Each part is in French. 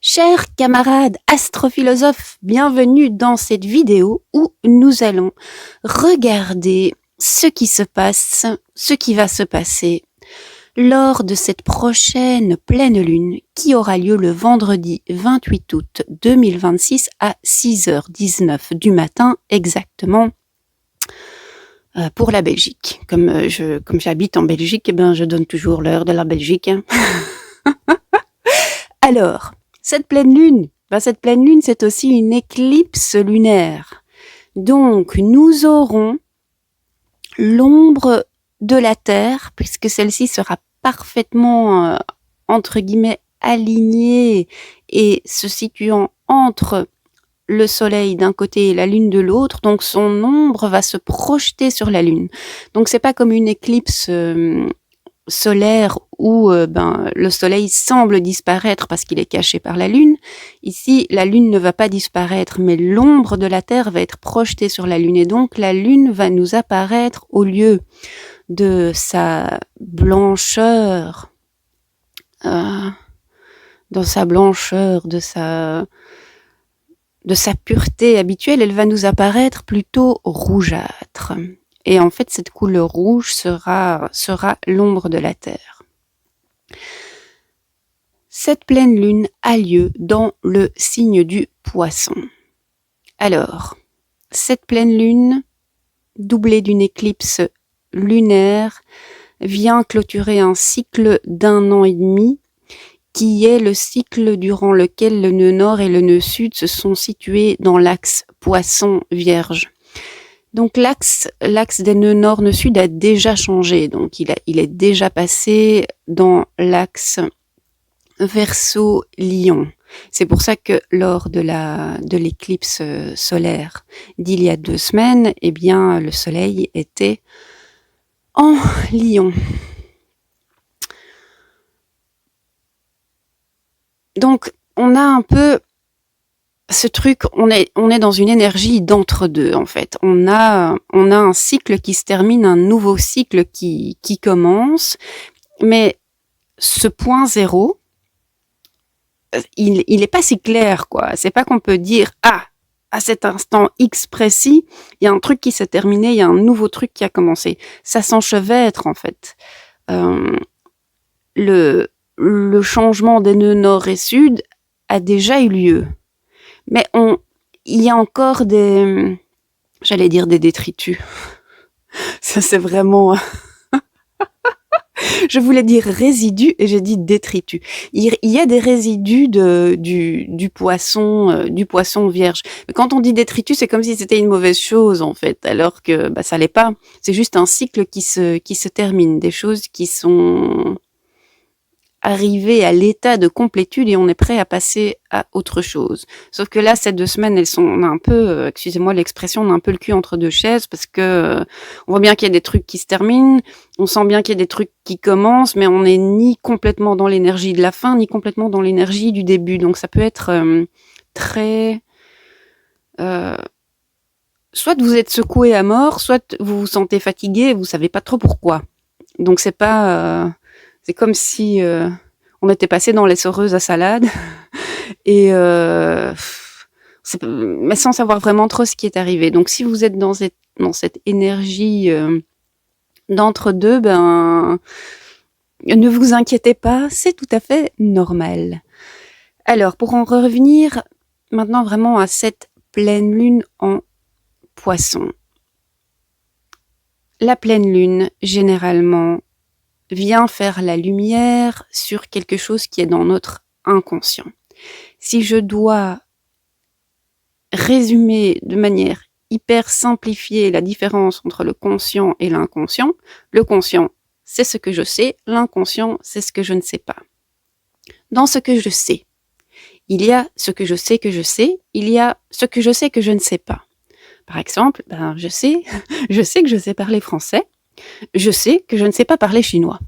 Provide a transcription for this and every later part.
Chers camarades astrophilosophes, bienvenue dans cette vidéo où nous allons regarder ce qui se passe, ce qui va se passer lors de cette prochaine pleine lune qui aura lieu le vendredi 28 août 2026 à 6h19 du matin exactement pour la Belgique. Comme j'habite en Belgique, je donne toujours l'heure de la Belgique. Alors, cette pleine lune, c'est aussi une éclipse lunaire. Donc, nous aurons l'ombre de la Terre, puisque celle-ci sera parfaitement, entre guillemets, alignée et se situant entre le Soleil d'un côté et la Lune de l'autre. Donc, son ombre va se projeter sur la Lune. Donc, c'est pas comme une éclipse solaire où le Soleil semble disparaître parce qu'il est caché par la Lune. Ici, la Lune ne va pas disparaître, mais l'ombre de la Terre va être projetée sur la Lune. Et donc, la Lune va nous apparaître au lieu de sa blancheur, de sa pureté habituelle, elle va nous apparaître plutôt rougeâtre. Et en fait, cette couleur rouge sera l'ombre de la Terre. Cette pleine lune a lieu dans le signe du Poisson. Alors, cette pleine lune, doublée d'une éclipse lunaire, vient clôturer un cycle d'1 an et demi, qui est le cycle durant lequel le nœud nord et le nœud sud se sont situés dans l'axe Poisson-Vierge. Donc l'axe des nœuds nord-nœud sud a déjà changé, donc il est déjà passé dans l'axe Verseau-Lion. C'est pour ça que lors de l'éclipse solaire d'il y a 2 semaines, le soleil était en Lion. Donc on a un peu ce truc, on est dans une énergie d'entre-deux, en fait. On a un cycle qui se termine, un nouveau cycle qui commence, mais ce point zéro, il est pas si clair, quoi. C'est pas qu'on peut dire, à cet instant X précis, il y a un truc qui s'est terminé, il y a un nouveau truc qui a commencé. Ça s'enchevêtre, en fait. Le changement des nœuds nord et sud a déjà eu lieu. Mais il y a encore des détritus. Ça, c'est vraiment... Je voulais dire résidus et j'ai dit détritus. Il y a des résidus du poisson vierge. Mais quand on dit détritus, c'est comme si c'était une mauvaise chose, en fait, alors que ça l'est pas. C'est juste un cycle qui se termine, des choses qui sont arriver à l'état de complétude et on est prêt à passer à autre chose. Sauf que là, ces 2 semaines, on a un peu, excusez-moi l'expression, on a un peu le cul entre 2 chaises parce que on voit bien qu'il y a des trucs qui se terminent, on sent bien qu'il y a des trucs qui commencent, mais on n'est ni complètement dans l'énergie de la fin, ni complètement dans l'énergie du début. Donc ça peut être très... soit vous êtes secoué à mort, soit vous vous sentez fatigué et vous savez pas trop pourquoi. Donc c'est pas... c'est comme si on était passé dans l'essoreuse à salade et mais sans savoir vraiment trop ce qui est arrivé. Donc si vous êtes dans cette énergie d'entre-deux, ne vous inquiétez pas, c'est tout à fait normal. Alors pour en revenir maintenant vraiment à cette pleine lune en Poisson. La pleine lune, généralement, vient faire la lumière sur quelque chose qui est dans notre inconscient. Si je dois résumer de manière hyper simplifiée la différence entre le conscient et l'inconscient, le conscient, c'est ce que je sais, l'inconscient, c'est ce que je ne sais pas. Dans ce que je sais, il y a ce que je sais, il y a ce que je sais que je ne sais pas. Par exemple, je sais que je sais parler français, je sais que je ne sais pas parler chinois.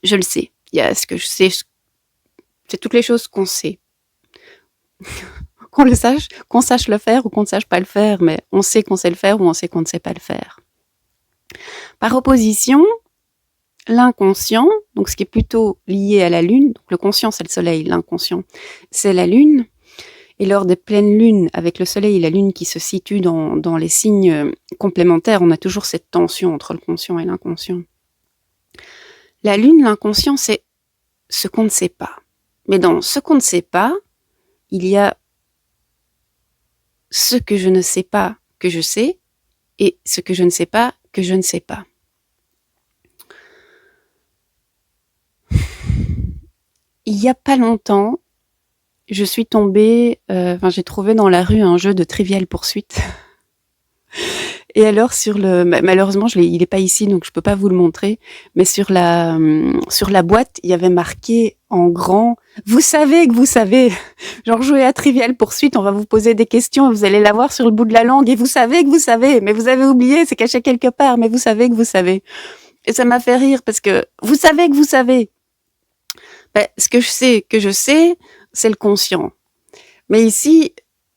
Je le sais. Il y a ce que je sais, c'est toutes les choses qu'on sait. Qu'on sache le faire ou qu'on ne sache pas le faire, mais on sait qu'on sait le faire ou on sait qu'on ne sait pas le faire. Par opposition, l'inconscient, donc ce qui est plutôt lié à la Lune, donc le conscient c'est le Soleil, l'inconscient c'est la Lune, et lors des pleines lunes, avec le Soleil et la Lune qui se situent dans les signes complémentaires, on a toujours cette tension entre le conscient et l'inconscient. La Lune, l'inconscient, c'est ce qu'on ne sait pas. Mais dans ce qu'on ne sait pas, il y a ce que je ne sais pas que je sais, et ce que je ne sais pas que je ne sais pas. Il y a pas longtemps, je suis tombée, j'ai trouvé dans la rue un jeu de Trivial Pursuit. Et alors malheureusement, il est pas ici, donc je peux pas vous le montrer, mais sur la boîte, il y avait marqué en grand, vous savez que vous savez. Genre, jouez à Trivial Pursuit, on va vous poser des questions, et vous allez l'avoir sur le bout de la langue, et vous savez que vous savez, mais vous avez oublié, c'est caché quelque part, mais vous savez que vous savez. Et ça m'a fait rire parce que vous savez que vous savez. Ce que je sais, c'est le conscient. Mais ici,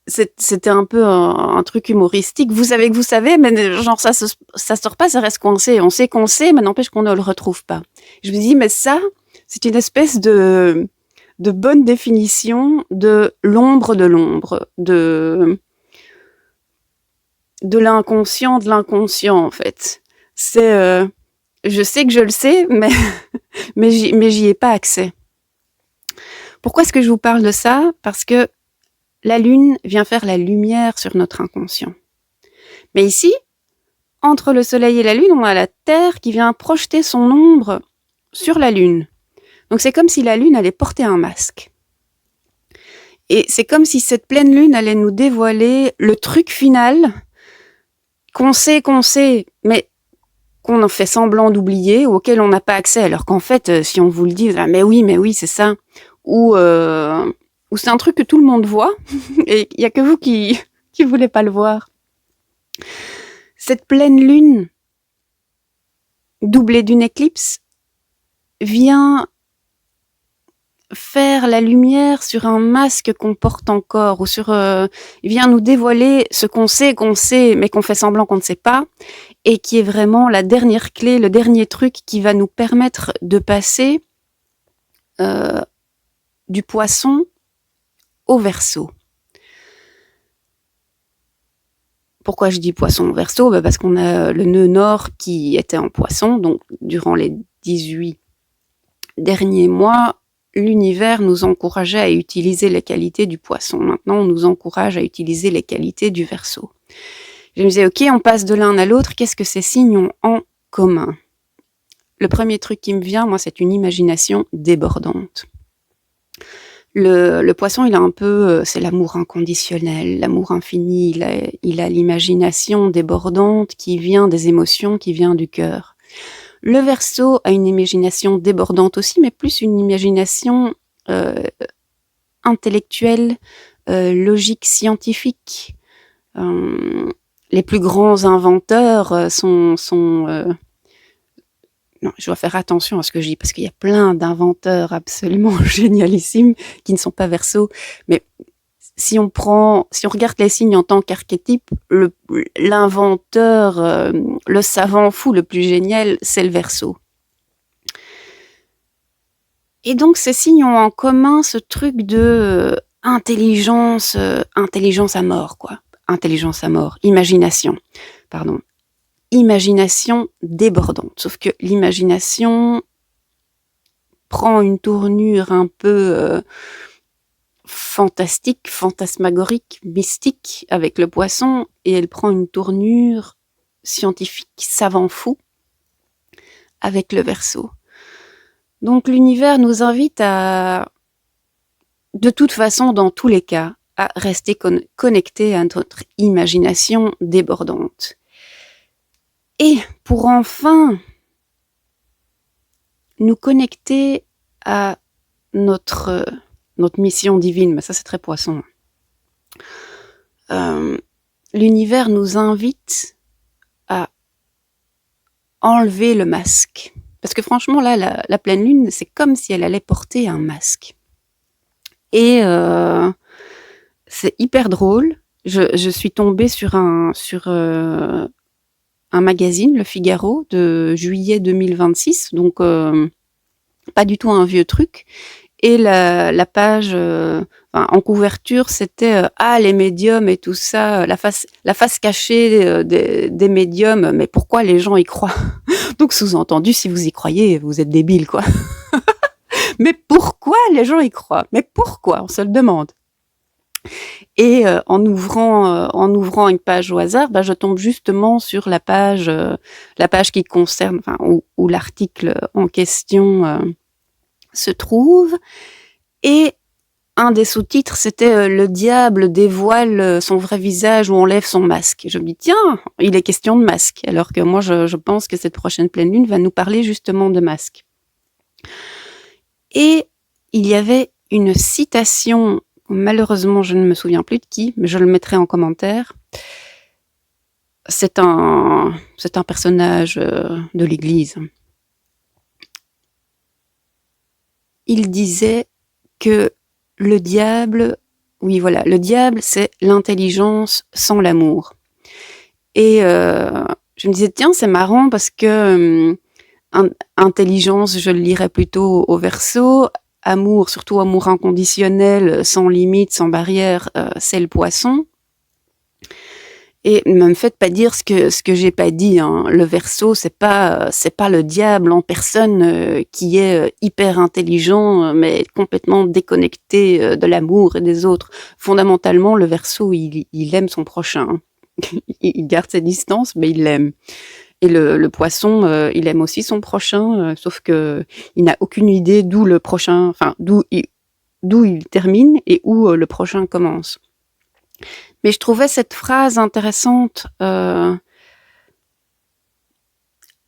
c'était un peu un truc humoristique. Vous savez que vous savez, mais genre ça sort pas, ça reste coincé. On sait qu'on sait, mais n'empêche qu'on ne le retrouve pas. Je me dis, mais ça, c'est une espèce de bonne définition de l'ombre, de l'inconscient, de l'inconscient en fait. C'est, je sais que je le sais, mais j'y ai pas accès. Pourquoi est-ce que je vous parle de ça? Parce que la Lune vient faire la lumière sur notre inconscient. Mais ici, entre le Soleil et la Lune, on a la Terre qui vient projeter son ombre sur la Lune. Donc c'est comme si la Lune allait porter un masque. Et c'est comme si cette pleine Lune allait nous dévoiler le truc final qu'on sait, mais qu'on en fait semblant d'oublier ou auquel on n'a pas accès. Alors qu'en fait, si on vous le dit, mais oui, c'est ça. Ou c'est un truc que tout le monde voit et il y a que vous qui voulez pas le voir. Cette pleine lune doublée d'une éclipse vient faire la lumière sur un masque qu'on porte encore ou vient nous dévoiler ce qu'on sait mais qu'on fait semblant qu'on ne sait pas et qui est vraiment la dernière clé, le dernier truc qui va nous permettre de passer du Poisson au Verseau. Pourquoi je dis Poisson au Verseau? Parce qu'on a le nœud nord qui était en Poisson, donc durant les 18 derniers mois, l'univers nous encourageait à utiliser les qualités du Poisson. Maintenant, on nous encourage à utiliser les qualités du Verseau. Je me disais, ok, on passe de l'un à l'autre, qu'est-ce que ces signes ont en commun? Le premier truc qui me vient, moi, c'est une imagination débordante. Le Poisson, il a un peu, c'est l'amour inconditionnel, l'amour infini, il a l'imagination débordante qui vient des émotions, qui vient du cœur. Le Verseau a une imagination débordante aussi, mais plus une imagination intellectuelle, logique, scientifique. Les plus grands inventeurs sont non, je dois faire attention à ce que je dis, parce qu'il y a plein d'inventeurs absolument génialissimes qui ne sont pas Verseau. Mais si on regarde les signes en tant qu'archétype, l'inventeur, le savant fou le plus génial, c'est le Verseau. Et donc, ces signes ont en commun ce truc de intelligence à mort, quoi. Intelligence à mort, imagination débordante. Sauf que l'imagination prend une tournure un peu fantastique, fantasmagorique, mystique avec le Poisson, et elle prend une tournure scientifique, savant fou avec le Verseau. Donc l'univers nous invite à, de toute façon, dans tous les cas, à rester connecté à notre imagination débordante. Et pour enfin nous connecter à notre mission divine, mais ça c'est très Poisson. L'univers nous invite à enlever le masque. Parce que franchement, là, la pleine lune, c'est comme si elle allait porter un masque. Et c'est hyper drôle. Je suis tombée sur un magazine, Le Figaro, de juillet 2026, donc pas du tout un vieux truc. Et la page en couverture, c'était ah, les médiums et tout ça, la face cachée des médiums, mais pourquoi les gens y croient? Donc sous-entendu, si vous y croyez, vous êtes débile, quoi. Mais pourquoi les gens y croient? Mais pourquoi? On se le demande. Et en ouvrant une page au hasard, je tombe justement sur la page qui concerne, enfin, où l'article en question se trouve. Et un des sous-titres, c'était le diable dévoile son vrai visage ou enlève son masque. Je me dis, tiens, il est question de masque. Alors que moi, je pense que cette prochaine pleine lune va nous parler justement de masque. Et il y avait une citation, malheureusement, je ne me souviens plus de qui, mais je le mettrai en commentaire. C'est un personnage de l'Église. Il disait que le diable, c'est l'intelligence sans l'amour. Et je me disais, tiens, c'est marrant parce que intelligence, je le lirais plutôt au Verseau. Amour, surtout amour inconditionnel, sans limite, sans barrière, c'est le Poisson. Et ne me faites pas dire ce que j'ai pas dit, hein. Le Verseau, c'est pas le diable en personne qui est hyper intelligent, mais complètement déconnecté de l'amour et des autres. Fondamentalement, le Verseau, il aime son prochain. Il garde ses distances, mais il l'aime. Et le Poisson, il aime aussi son prochain, sauf que il n'a aucune idée d'où le prochain, enfin d'où il termine et où le prochain commence. Mais je trouvais cette phrase intéressante.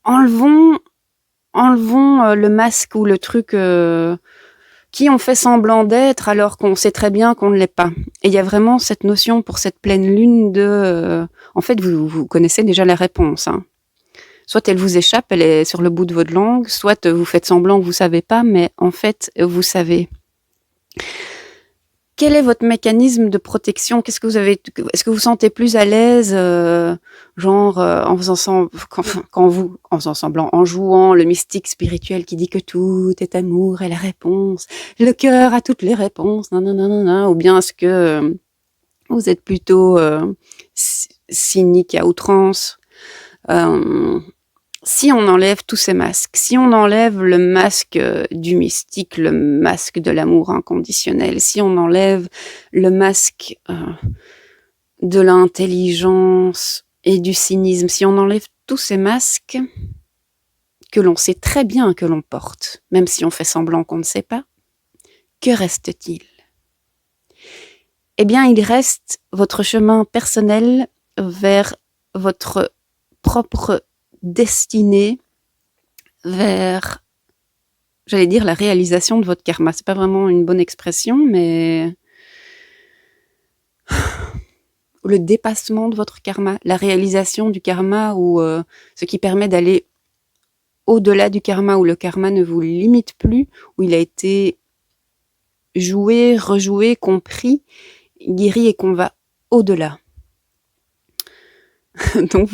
Enlevons le masque ou le truc qui on fait semblant d'être alors qu'on sait très bien qu'on ne l'est pas. Et il y a vraiment cette notion pour cette pleine lune de... en fait, vous connaissez déjà la réponse, hein. Soit elle vous échappe, elle est sur le bout de votre langue, soit vous faites semblant que vous savez pas, mais en fait, vous savez. Quel est votre mécanisme de protection? Est-ce que vous sentez plus à l'aise, en faisant semblant, en jouant le mystique spirituel qui dit que tout est amour et la réponse, le cœur a toutes les réponses, nanana, ou bien est-ce que vous êtes plutôt cynique à outrance? Si on enlève tous ces masques, si on enlève le masque du mystique, le masque de l'amour inconditionnel, si on enlève le masque de l'intelligence et du cynisme, si on enlève tous ces masques que l'on sait très bien que l'on porte, même si on fait semblant qu'on ne sait pas, que reste-t-il? Eh bien, il reste votre chemin personnel vers votre propre destinée, vers, j'allais dire, la réalisation de votre karma. C'est pas vraiment une bonne expression, mais le dépassement de votre karma, la réalisation du karma, ou ce qui permet d'aller au-delà du karma, où le karma ne vous limite plus, où il a été joué, rejoué, compris, guéri, et qu'on va au-delà. Donc,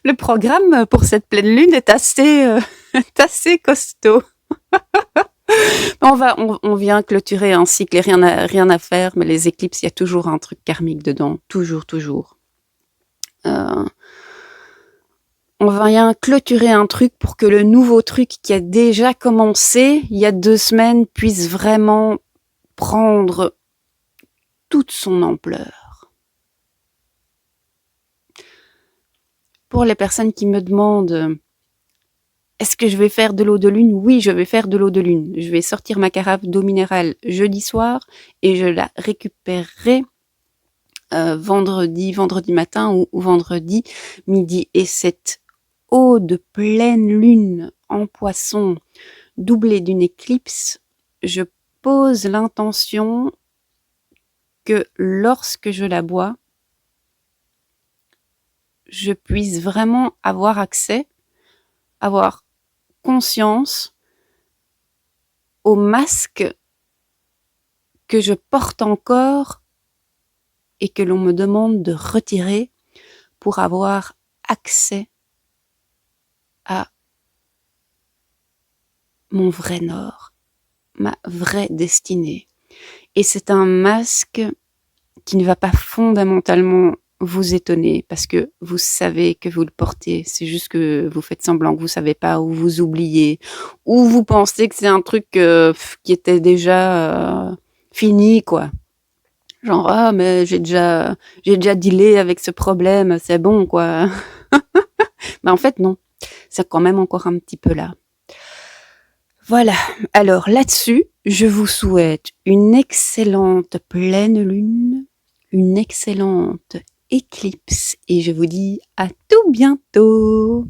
le programme pour cette pleine lune est assez costaud. On vient clôturer un cycle et rien à faire, mais les éclipses, il y a toujours un truc karmique dedans. Toujours. On vient clôturer un truc pour que le nouveau truc qui a déjà commencé il y a 2 semaines puisse vraiment prendre toute son ampleur. Pour les personnes qui me demandent est-ce que je vais faire de l'eau de lune? Oui, je vais faire de l'eau de lune. Je vais sortir ma carafe d'eau minérale jeudi soir et je la récupérerai vendredi matin ou vendredi midi. Et cette eau de pleine lune en Poisson, doublée d'une éclipse, je pose l'intention que lorsque je la bois, je puisse vraiment avoir accès, avoir conscience au masque que je porte encore et que l'on me demande de retirer pour avoir accès mon vrai nord, ma vraie destinée. Et c'est un masque qui ne va pas fondamentalement vous étonner parce que vous savez que vous le portez. C'est juste que vous faites semblant que vous savez pas, ou vous oubliez, ou vous pensez que c'est un truc qui était déjà fini, quoi. Genre, ah, mais j'ai déjà dealé avec ce problème, c'est bon, quoi. Mais en fait, non. C'est quand même encore un petit peu là. Voilà. Alors là-dessus, je vous souhaite une excellente pleine lune, une excellente éclipse et je vous dis à tout bientôt.